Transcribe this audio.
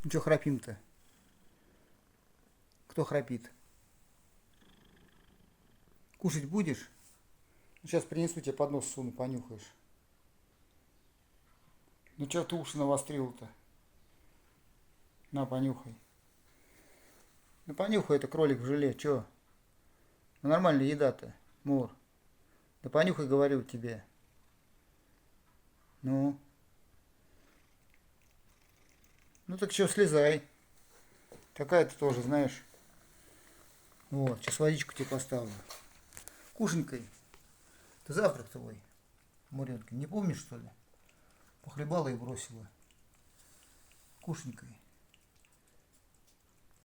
Ну что храпим-то? Кто храпит? Кушать будешь? Сейчас принесу тебе поднос, суну, понюхаешь. Ну что ты уши навострил-то? На, понюхай. Ну понюхай, это кролик в желе, чё? Ну нормальная еда-то, Мур. Да понюхай, говорю тебе. Ну, ну так что, слезай. Такая ты тоже, знаешь. Вот, сейчас водичку тебе поставлю. Кушенькой. Ты завтрак твой, Муренка, не помнишь, что ли? Похлебала и бросила. Кушенькой.